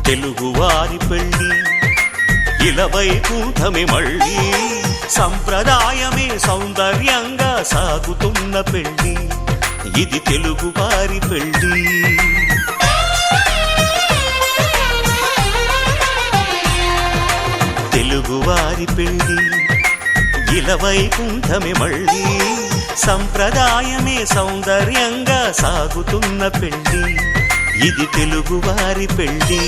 తెలుగువారి పెళ్ళి ఇలవైకుంఠమే మళ్ళీ సంప్రదాయమే సౌందర్యంగా సాగుతున్న పెళ్ళి ఇది తెలుగువారి పెళ్ళి తెలుగువారి పెళ్ళి ఇలవైకుంఠమే మళ్ళీ సంప్రదాయమే సౌందర్యంగా సాగుతున్న పెళ్ళి ఇది తెలుగువారి పెళ్ళి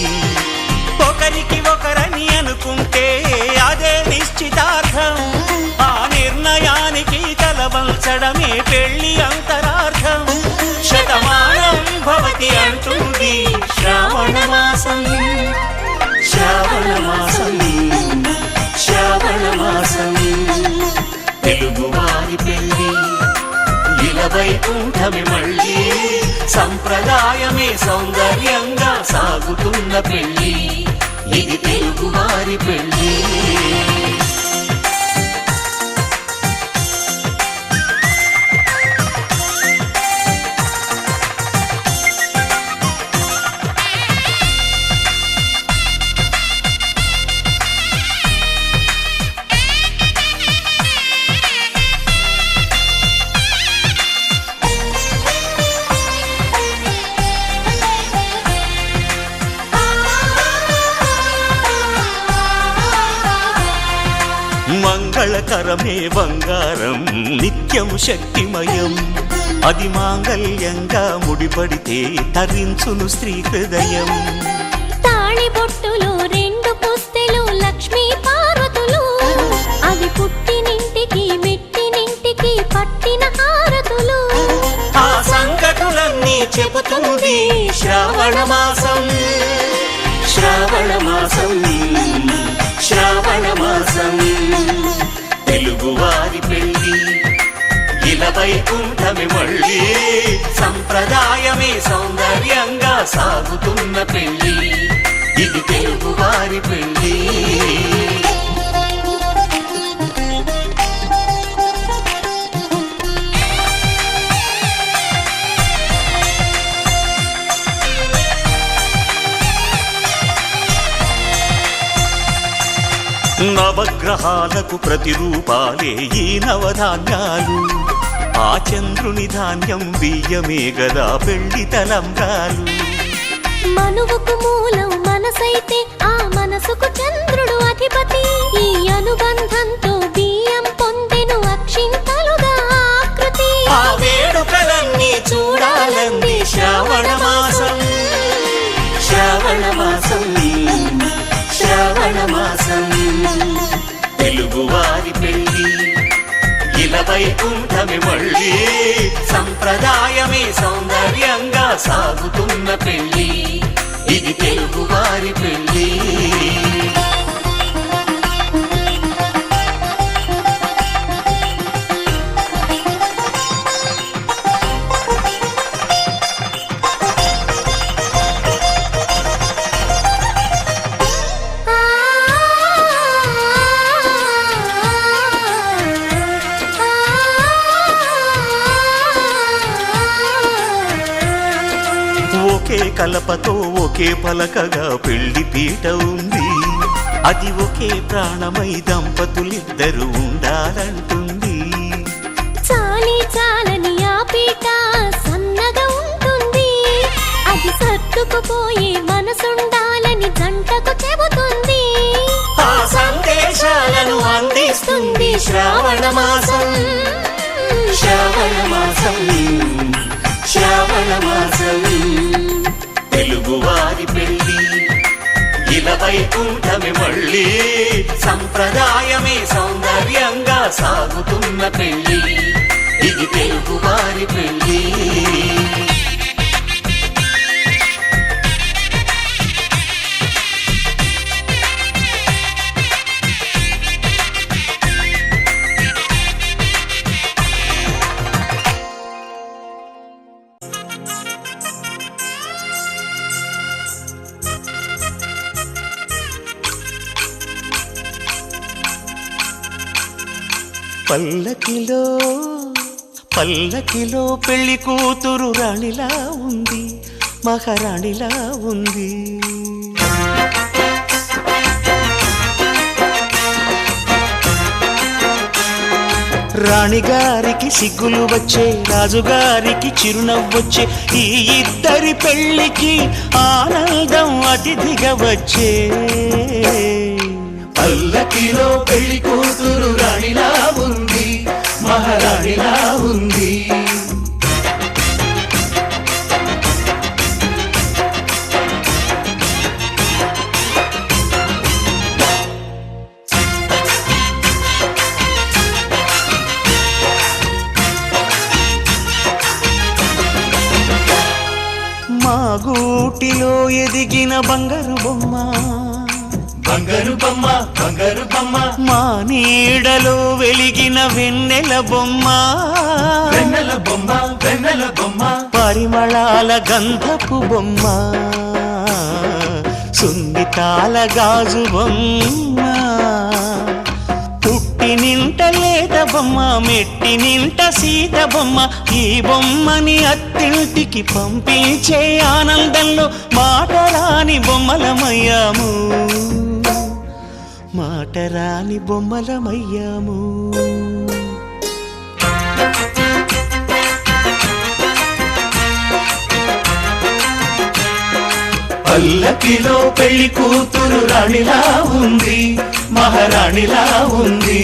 ఒకరికి ఒకరని అనుకుంటే అదే నిశ్చితార్థం ఆ నిర్ణయానికి తలవంచడమే పెళ్లి అంతరార్థం శతమానం భవతి అంటుంది శ్రావణ మాసం శ్రావణ మాసం శ్రావణ మాసం తెలుగువారి పెళ్ళి ఇలవైకుంఠమే మళ్ళీ సంప్రదాయమే సౌందర్యంగా సాగుతున్న పెళ్ళి ఇది తెలుగువారి పెళ్ళి మంగళకరమే బంగారం నిత్యం శక్తిమయం అది మాంగళ్యంగా ముడిపడితే తరించును స్త్రీ హృదయం తాళిబొట్టులు రెండు పుస్తెలు లక్ష్మీ పార్వతులు అవి పుట్టినింటికి మెట్టినింటికి పట్టిన హారతులు ఆ సంగతులన్నీ చెబుతుంది శ్రావణ మాసం శ్రావణ మాసం శ్రావణ మాసం తెలుగువారి పెళ్ళి ఇలవైకుంఠమే మళ్ళీ సంప్రదాయమే సౌందర్యంగా సాగుతున్న పెళ్ళి ఇది తెలుగువారి పెళ్ళి నవగ్రహాలకు ప్రతిరూపాలే ఈ నవధాన్యాలు ఆ చంద్రుని ధాన్యం బియ్యమే గదా పెళ్లి తలంబ్రాలు మనువుకు మూలం మనసైతే ఆ మనసుకు చంద్రుడు అధిపతి ఈ అనుబంధంతో బియ్యం పొందెను అక్షింతలుగా ఆకృతి ఆ వేడుకలన్నీ చూడాలంది శ్రావణ మాసం శ్రావణ మాసం శ్రావణ మాసం తెలుగువారి పెళ్ళి ఇలవైకుంఠమే మళ్ళీ సంప్రదాయమే సౌందర్యంగా సాగుతున్న పెళ్ళి ఇది తెలుగువారి పెళ్ళి ఒకే కలపతో ఒకే పలకగా పెళ్లి పీట ఉంది అది ఒకే ప్రాణమై దంపతులిద్దరు ఉండాలంటుంది చాలి చాలని ఆ పీట సన్నగా ఉంటుంది అది సర్దుకుపోయే మనసుండాలని జంటకు చెబుతుంది ఆ సందేశాలను అందిస్తుంది శ్రావణ మాసం శ్రావణ మాసం శ్రావణ మాసం తెలుగువారి పెళ్ళి ఇలవైకుంఠమే మళ్ళీ సంప్రదాయమే సౌందర్యంగా సాగుతున్న పెళ్ళి ఇది తెలుగువారి పెళ్ళి పల్లకిలో పల్లకిలో పెళ్లి కూతురు రాణిలా ఉంది మహారాణిలా ఉంది రాణిగారికి సిగ్గులు వచ్చే, రాజుగారికి చిరునవ్వొచ్చే, ఈ ఇద్దరి పెళ్లికి ఆనందం అతిథిగా వచ్చే. పల్లకిలో పెళ్లి కూతురు రాణిలా ఉంది, మహారాణిలా ఉంది. మా గూటిలో ఎదిగిన బంగారు బొమ్మ, బంగారు బొమ్మ, బంగారు బొమ్మ. మా నీడలో వెలిగిన వెన్నెల బొమ్మ, వెన్నెల బొమ్మ, వెన్నెల బొమ్మ. పరిమళాల గంధపు బొమ్మ, సున్నితాల గాజు బొమ్మ. పుట్టి నింట లేత బొమ్మ, మెట్టి నింట సీత బొమ్మ. ఈ బొమ్మని అత్తింటికి పంపించే ఆనందంలో మాటరాని బొమ్మలమయ్యాము, మాటరాని బొమ్మలమయ్యాము. పల్లకిలో పెళ్లి కూతురు రాణిలా ఉంది, మహారాణిలా ఉంది.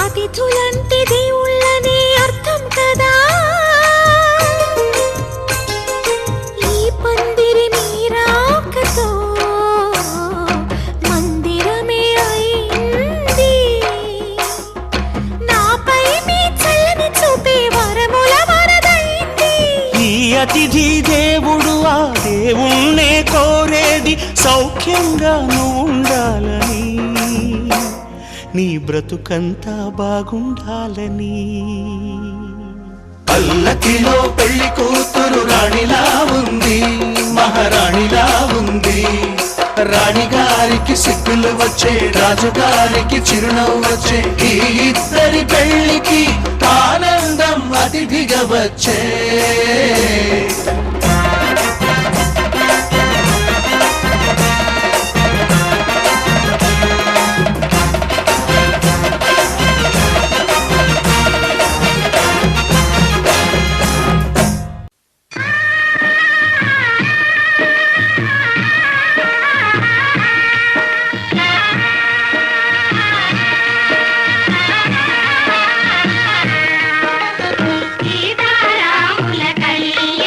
అతిథులంటే దేవుళ్ళనే అర్థం కదా. ఈ పందిరి మీరాకతో మందిరమే అయింది. నాపై మీ చల్లని చూపే వరముల వరదైంది. ఈ అతిథి దేవుడు ఆ దేవుణ్ణే కోరేది, సౌఖ్యంగా నువ్వు ఉండాలని, నీ బ్రతుకంతా బాగుండాలని. పల్లకిలో పెళ్లి కూతురు రాణిలా ఉంది, మహారాణిలా ఉంది. రాణిగారికి సిగ్గులు వచ్చే, రాజుగారికి చిరునవ్వు వచ్చే, ఈ ఇద్దరి పెళ్లికి ఆనందం అతిథిగా వచ్చే. సీతారాముల కళ్యాణం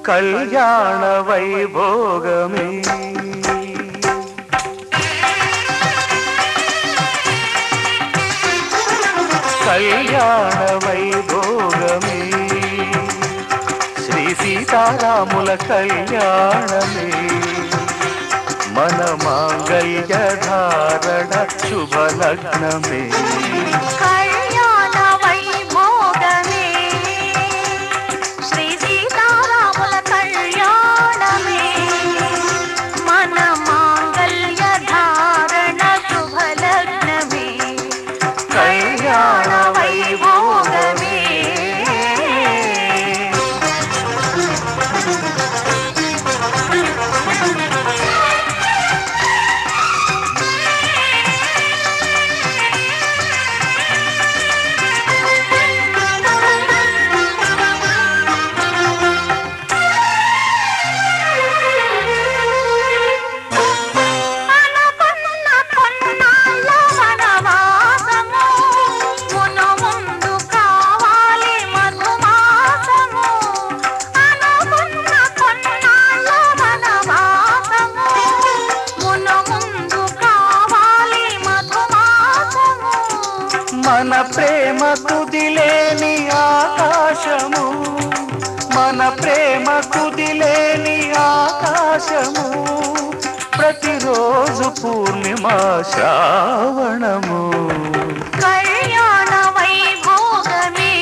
కళ్యాణ వైభోగమే కళ్యాణ వైభోగమే శ్రీ సీతారాముల కళ్యాణమే మన మాంగళ్య ధారణ శుభలగ్నమే కళ్యాణ వైభోగమే శ్రీ సీతారాముల కళ్యాణమే మన మాంగళ్య ధారణ శుభలగ్నమే కళ్యాణ వైభోగమే మన ప్రేమ కుదిలేని ఆకాశము మన ప్రేమ కుదిలేని ఆకాశము ప్రతిరోజు పూర్ణిమ శ్రావణము కళ్యాణ వైభోగమే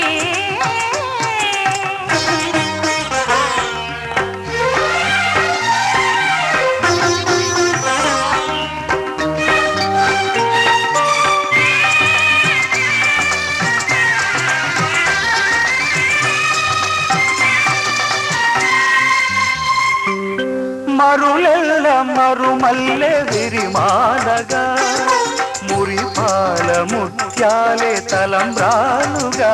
మరులెల్ల మరుమల్లె విరిమాలగా మురిపాల ముత్యాలే తలంబ్రాలుగా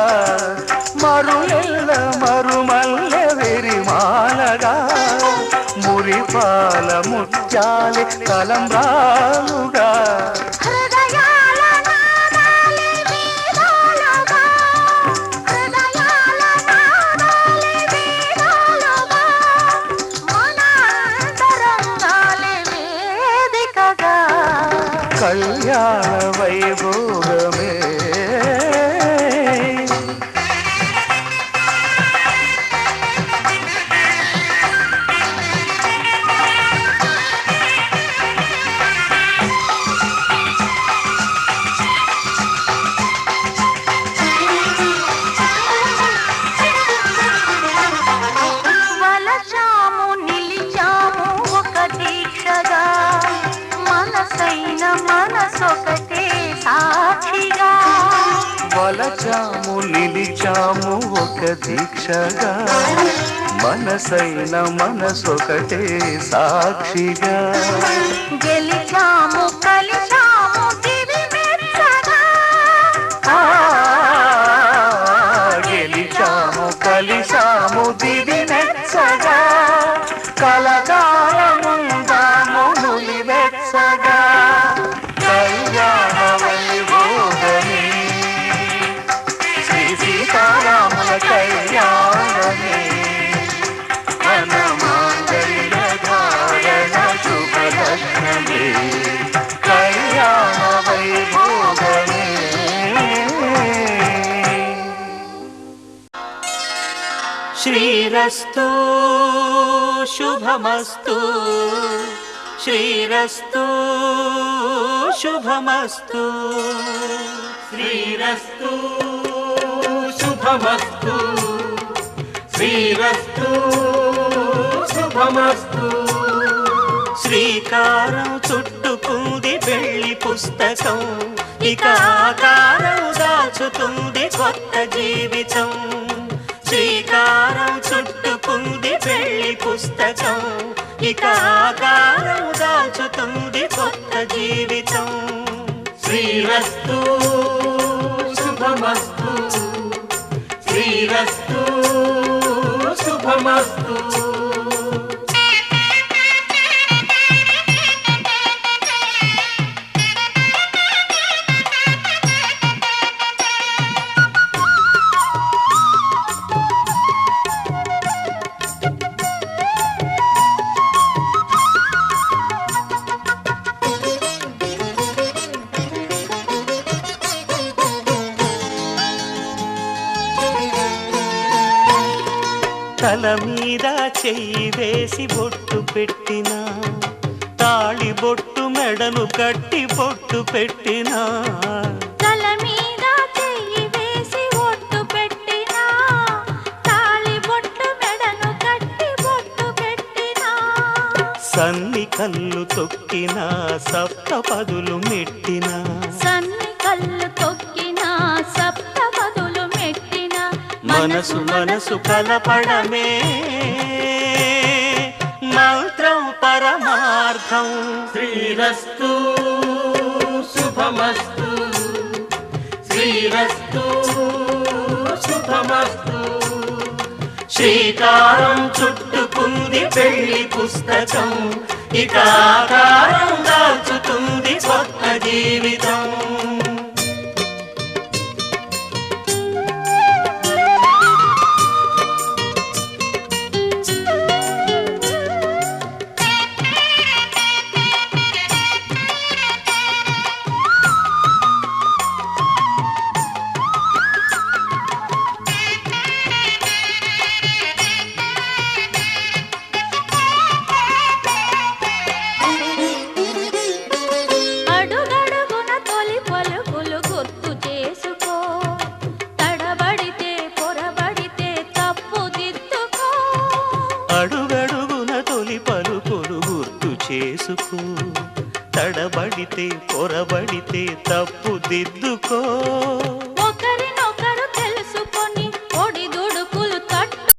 మరులెల్ల మరుమల్లె విరిమాలగా మురిపాల ముత్యాలే తలంబ్రాలుగా కళ్యాణ వైభోగమే వలచాము నిలిచాము ఒక దీక్షగా మనసైన మనసొకటే సాక్షిగా వలచాము నిలిచాము ఒక దీక్షగా మనసైన మనసొకటే సాక్షిగా గెలిచాము కలిచాము దివి మెచ్చగా గెలిచాము కలిసాము దివి నెచ్చగా కలకాలముందాము నులి వెచ్చగా కళ్యాణ వైభోగమే శ్రీ సీతారాముల కళ్యాణమే మన మాంగళ్య ధారణ శుభలగ్నమే కళ్యాణ వైభోగమే శ్రీరస్తు శుభమస్తు శ్రీరస్తు శుభమస్తు శ్రీరస్తు శుభమస్తు శ్రీరస్తు శుభమస్తు శ్రీకారం చుట్టుకుంది పెళ్లి పుస్తకం ఇక ఆకారం దాచుతుంది కొత్త జీవితం శ్రీకారం చుట్టుకుంది పెళ్లి పుస్తకం ఇక ఆకారం దాచుతుంది కొత్త జీవితం శ్రీరస్తు శుభమస్తు శ్రీరస్తు శుభమస్తు తల మీద చెయ్యి వేసి బొట్టు పెట్టినా తాళి బొట్టు మెడను కట్టి బొట్టు పెట్టినా తల మీద చెయ్యి వేసి బొట్టు పెట్టినా తాళి బొట్టు మెడను కట్టి బొట్టు పెట్టినా సన్ని కళ్ళు తొక్కినా సప్తపదులు మెట్టినా సన్ని కళ్ళు తొక్కినా సప్తపదులు మెట్టినా మనసు మనసు కలపడమే మంత్రం పరమార్థం శ్రీరస్తు శుభమస్తు శ్రీరస్తు శుభమస్తు శ్రీకారం చుట్టుకుంది పెళ్లి పుస్తకం ఇక ఆకారం దాల్చుతుంది కొత్త జీవితం అడుగడుగున తొలి పలుకులు గుర్తు చేసుకో తడబడితే పొరబడితే తప్పు దిద్దుకో అడుగడుగున తొలి పలుకులు గుర్తు చేసుకో తడబడితే పొరబడితే తప్పు దిద్దుకో